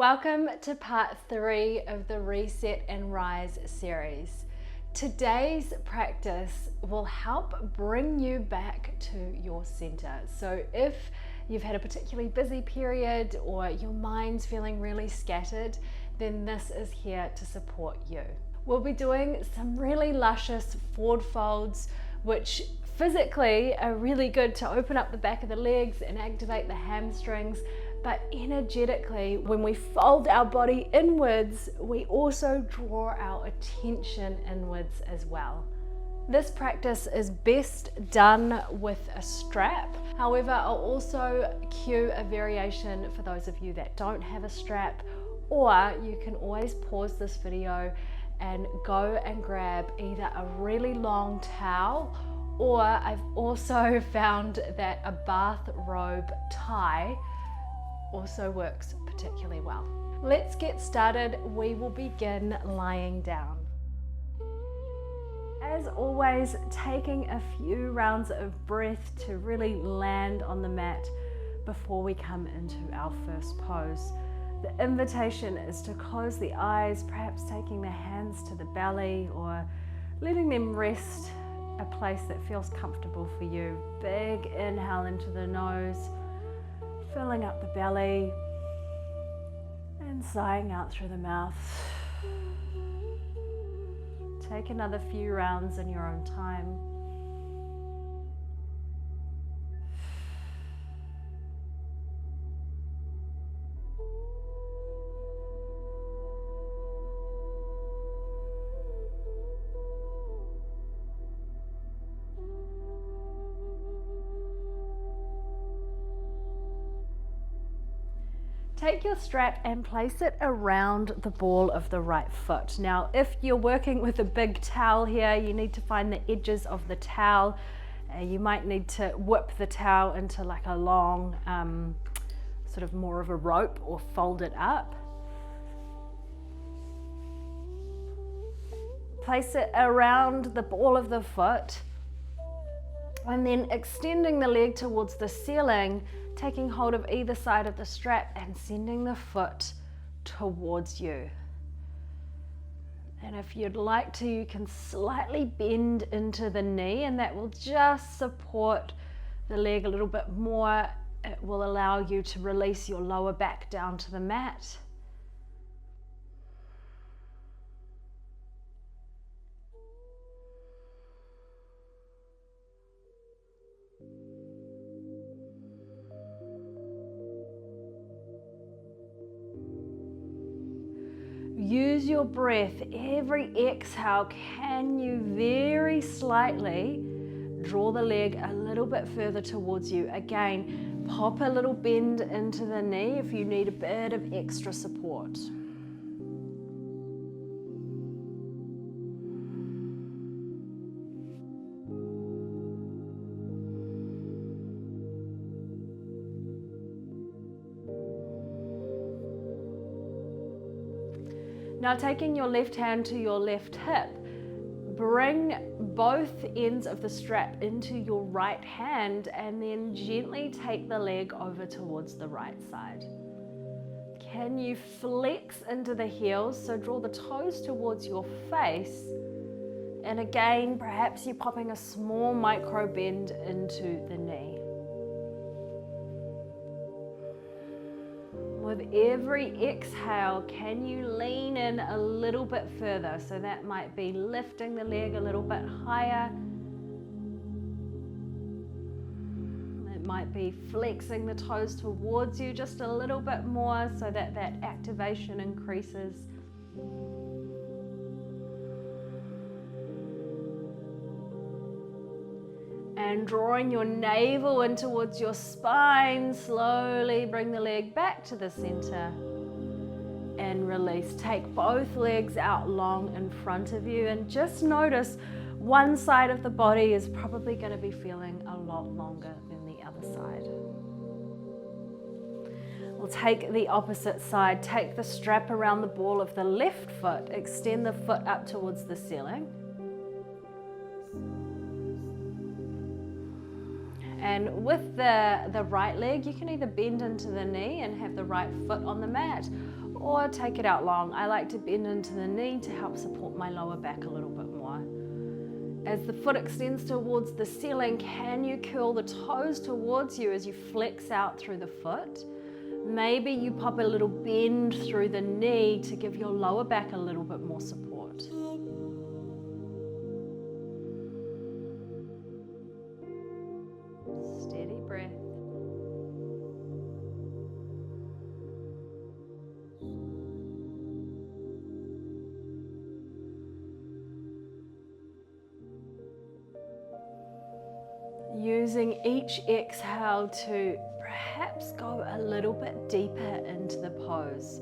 Welcome to part 3 of the Reset and Rise series. Today's practice will help bring you back to your center. So if you've had a particularly busy period or your mind's feeling really scattered, then this is here to support you. We'll be doing some really luscious forward folds, which physically are really good to open up the back of the legs and activate the hamstrings. But energetically, when we fold our body inwards, we also draw our attention inwards as well. This practice is best done with a strap. However, I'll also cue a variation for those of you that don't have a strap, or you can always pause this video and go and grab either a really long towel, or I've also found that a bathrobe tie also works particularly well. Let's get started. We will begin lying down. As always, taking a few rounds of breath to really land on the mat before we come into our first pose. The invitation is to close the eyes, perhaps taking the hands to the belly or letting them rest a place that feels comfortable for you. Big inhale into the nose, filling up the belly and sighing out through the mouth. Take another few rounds in your own time. Take your strap and place it around the ball of the right foot. Now, if you're working with a big towel here, you need to find the edges of the towel. You might need to whip the towel into like a long, sort of more of a rope, or fold it up. Place it around the ball of the foot, and then extending the leg towards the ceiling, taking hold of either side of the strap and sending the foot towards you. And if you'd like to, you can slightly bend into the knee, and that will just support the leg a little bit more. It will allow you to release your lower back down to the mat. Use your breath. Every exhale, can you very slightly draw the leg a little bit further towards you? Again, pop a little bend into the knee if you need a bit of extra support. Now, taking your left hand to your left hip, bring both ends of the strap into your right hand and then gently take the leg over towards the right side. Can you flex into the heels? So draw the toes towards your face. And again, perhaps you're popping a small micro bend into the knee. With every exhale, can you lean in a little bit further? So that might be lifting the leg a little bit higher. It might be flexing the toes towards you just a little bit more so that that activation increases. And drawing your navel in towards your spine, slowly bring the leg back to the center and release. Take both legs out long in front of you, and just notice one side of the body is probably going to be feeling a lot longer than the other side. We'll take the opposite side. Take the strap around the ball of the left foot, extend the foot up towards the ceiling. And with the right leg, you can either bend into the knee and have the right foot on the mat, or take it out long. I like to bend into the knee to help support my lower back a little bit more. As the foot extends towards the ceiling, can you curl the toes towards you as you flex out through the foot? Maybe you pop a little bend through the knee to give your lower back a little bit more support. Steady breath. Using each exhale to perhaps go a little bit deeper into the pose.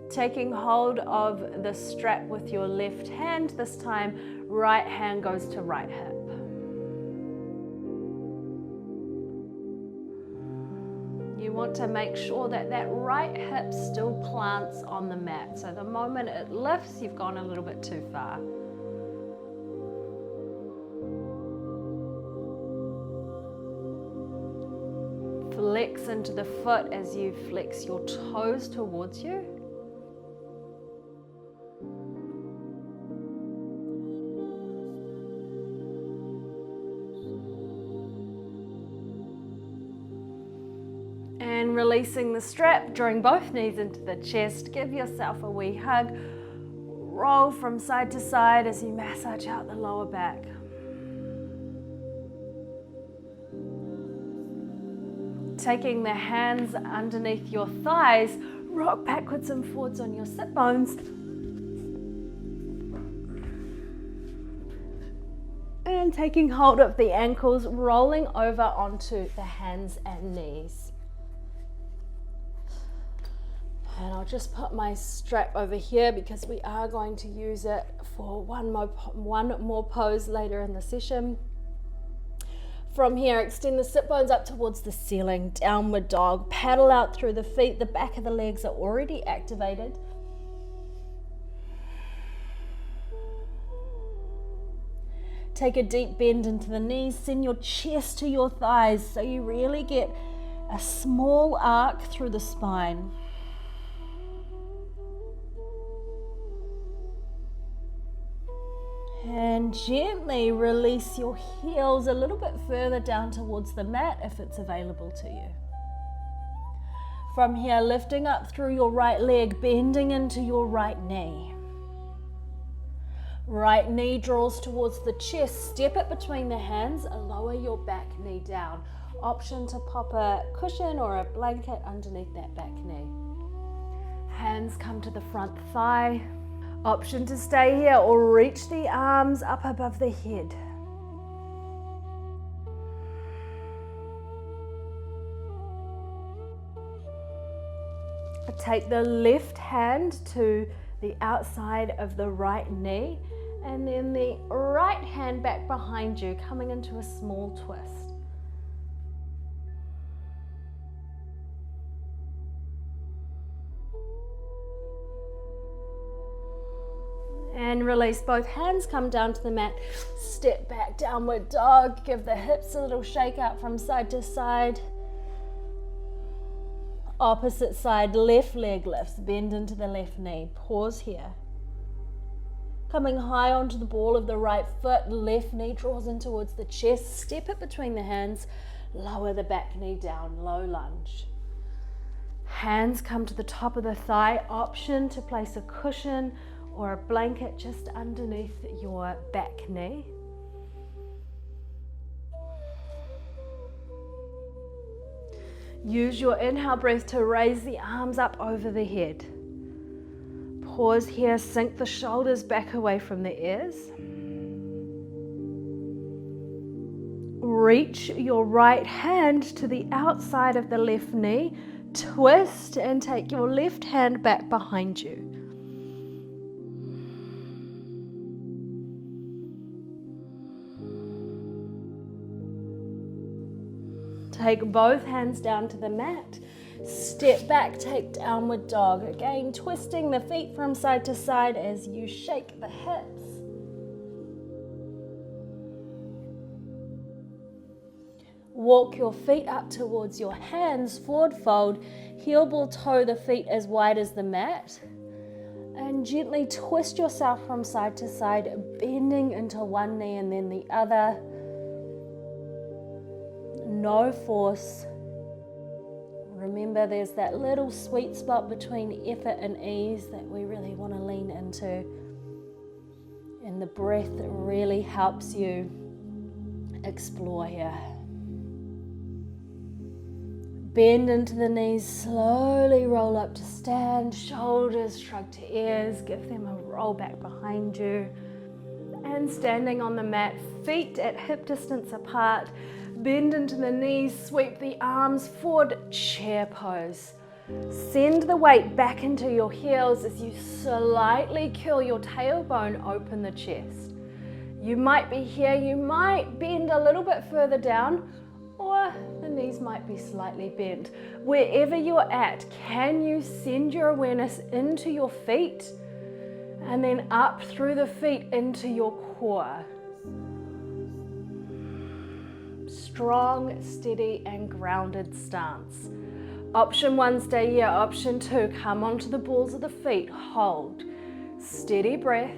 Taking hold of the strap with your left hand, this time right hand goes to right hip. You want to make sure that that right hip still plants on the mat. So the moment it lifts, you've gone a little bit too far. Flex into the foot as you flex your toes towards you. And releasing the strap, drawing both knees into the chest. Give yourself a wee hug. Roll from side to side as you massage out the lower back. Taking the hands underneath your thighs, rock backwards and forwards on your sit bones. And taking hold of the ankles, rolling over onto the hands and knees. And I'll just put my strap over here because we are going to use it for one more pose later in the session. From here, extend the sit bones up towards the ceiling, downward dog. Paddle out through the feet. The back of the legs are already activated. Take a deep bend into the knees. Send your chest to your thighs so you really get a small arc through the spine. And gently release your heels a little bit further down towards the mat if it's available to you. From here, lifting up through your right leg, bending into your right knee. Right knee draws towards the chest. Step it between the hands, lower your back knee down. Option to pop a cushion or a blanket underneath that back knee. Hands come to the front thigh. Option to stay here or reach the arms up above the head. Take the left hand to the outside of the right knee and then the right hand back behind you, coming into a small twist. And release both hands, come down to the mat, step back, downward dog, give the hips a little shake out from side to side. Opposite side, left leg lifts, bend into the left knee, pause here. Coming high onto the ball of the right foot, left knee draws in towards the chest, step it between the hands, lower the back knee down, low lunge. Hands come to the top of the thigh, option to place a cushion or a blanket just underneath your back knee. Use your inhale breath to raise the arms up over the head. Pause here, sink the shoulders back away from the ears. Reach your right hand to the outside of the left knee, twist and take your left hand back behind you. Take both hands down to the mat. Step back, take downward dog. Again, twisting the feet from side to side as you shake the hips. Walk your feet up towards your hands, forward fold, heel ball toe the feet as wide as the mat. And gently twist yourself from side to side, bending into one knee and then the other. No force. Remember, there's that little sweet spot between effort and ease that we really want to lean into. And the breath really helps you explore here. Bend into the knees, slowly roll up to stand, shoulders shrug to ears, give them a roll back behind you. And standing on the mat, feet at hip distance apart, bend into the knees, sweep the arms forward, chair pose. Send the weight back into your heels as you slightly curl your tailbone, open the chest. You might be here, you might bend a little bit further down, or the knees might be slightly bent. Wherever you're at, can you send your awareness into your feet and then up through the feet into your core? Strong, steady, and grounded stance. Option 1, stay here. Option 2, come onto the balls of the feet, hold. Steady breath.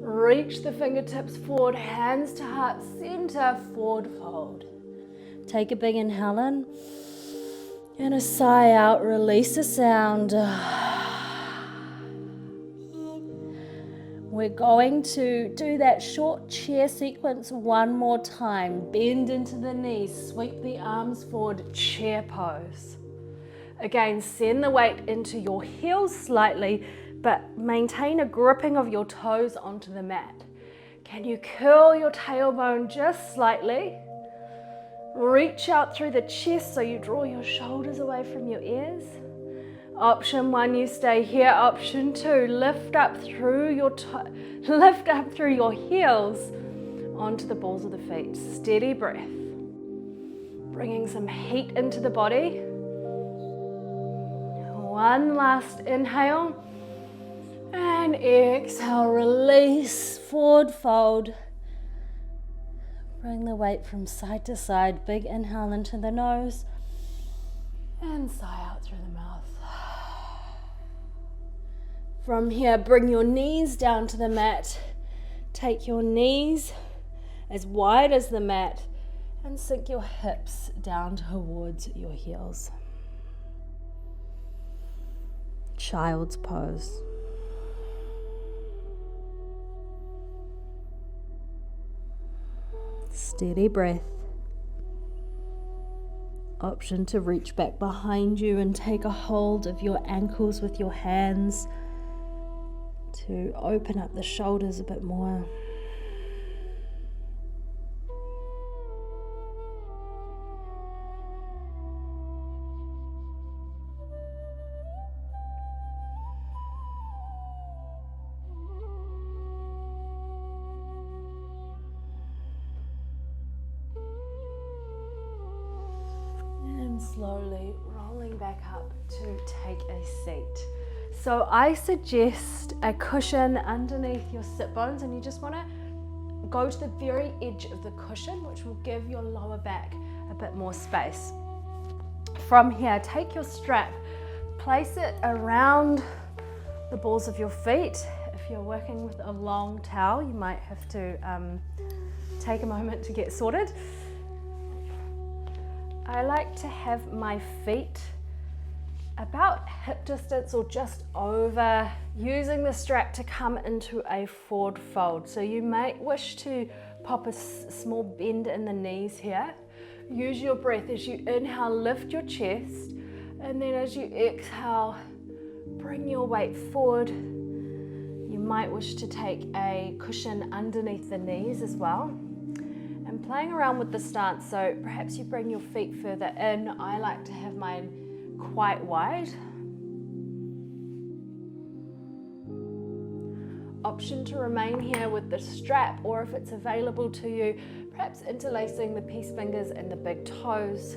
Reach the fingertips forward, hands to heart center, forward fold. Take a big inhale in and a sigh out, release the sound. We're going to do that short chair sequence one more time. Bend into the knees, sweep the arms forward, chair pose. Again, send the weight into your heels slightly, but maintain a gripping of your toes onto the mat. Can you curl your tailbone just slightly? Reach out through the chest so you draw your shoulders away from your ears. Option 1, you stay here. Option 2, lift up through your heels onto the balls of the feet. Steady breath. Bringing some heat into the body. One last inhale. And exhale, release, forward fold. Bring the weight from side to side. Big inhale into the nose and sigh out through the mouth. From here, bring your knees down to the mat. Take your knees as wide as the mat and sink your hips down towards your heels. Child's pose. Steady breath. Option to reach back behind you and take a hold of your ankles with your hands to open up the shoulders a bit more. Slowly rolling back up to take a seat. So I suggest a cushion underneath your sit bones, and you just want to go to the very edge of the cushion, which will give your lower back a bit more space. From here, take your strap, place it around the balls of your feet. If you're working with a long towel, you might have to take a moment to get sorted. I like to have my feet about hip distance or just over, using the strap to come into a forward fold. So you might wish to pop a small bend in the knees here. Use your breath as you inhale, lift your chest, and then as you exhale, bring your weight forward. You might wish to take a cushion underneath the knees as well. And playing around with the stance, so perhaps you bring your feet further in. I like to have mine quite wide. Option to remain here with the strap, or if it's available to you, perhaps interlacing the peace fingers and the big toes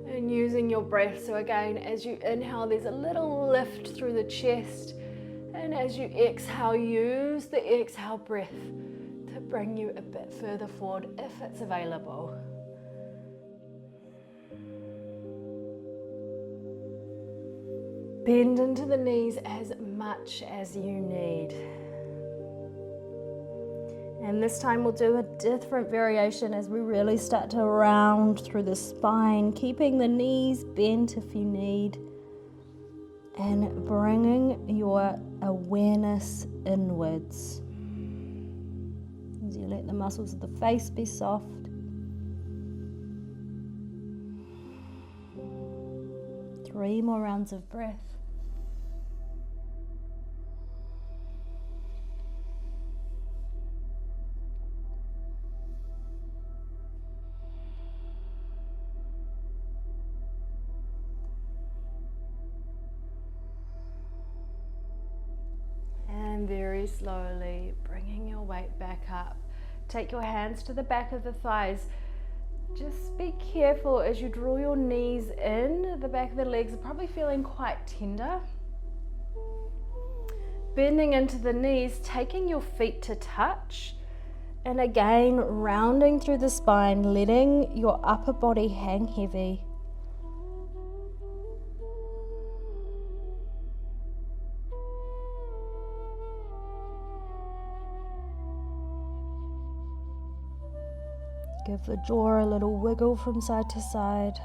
and using your breath. So again, as you inhale, there's a little lift through the chest, and as you exhale, use the exhale breath to bring you a bit further forward if it's available. Bend into the knees as much as you need. And this time we'll do a different variation as we really start to round through the spine, keeping the knees bent if you need, and bringing your awareness inwards. As you let the muscles of the face be soft. Three more rounds of breath. And very slowly bringing your weight back up. Take your hands to the back of the thighs. Just be careful as you draw your knees in. The back of the legs are probably feeling quite tender. Bending into the knees, taking your feet to touch. And again, rounding through the spine, letting your upper body hang heavy. Give the jaw a little wiggle from side to side.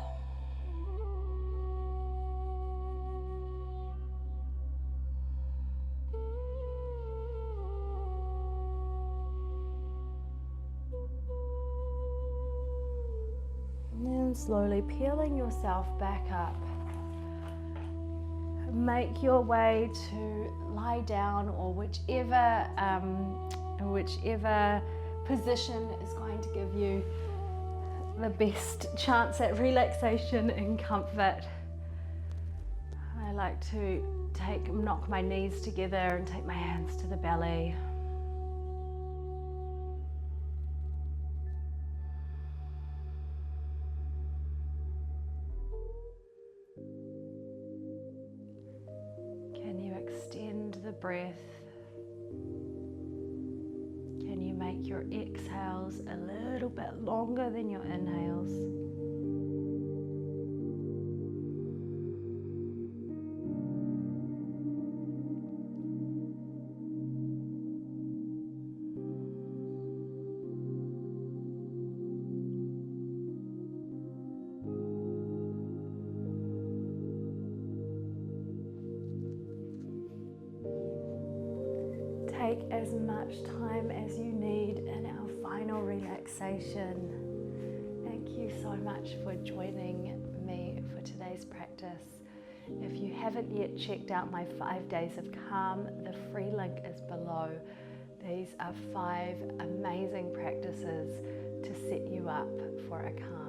And then slowly peeling yourself back up. Make your way to lie down or whichever position is going to give you the best chance at relaxation and comfort. I like to knock my knees together and take my hands to the belly. Can you extend the breath? Make your exhales a little bit longer than your inhales. Take as much time as you need in our final relaxation. Thank you so much for joining me for today's practice. If you haven't yet checked out my 5 days of calm, the free link is below. These are 5 amazing practices to set you up for a calm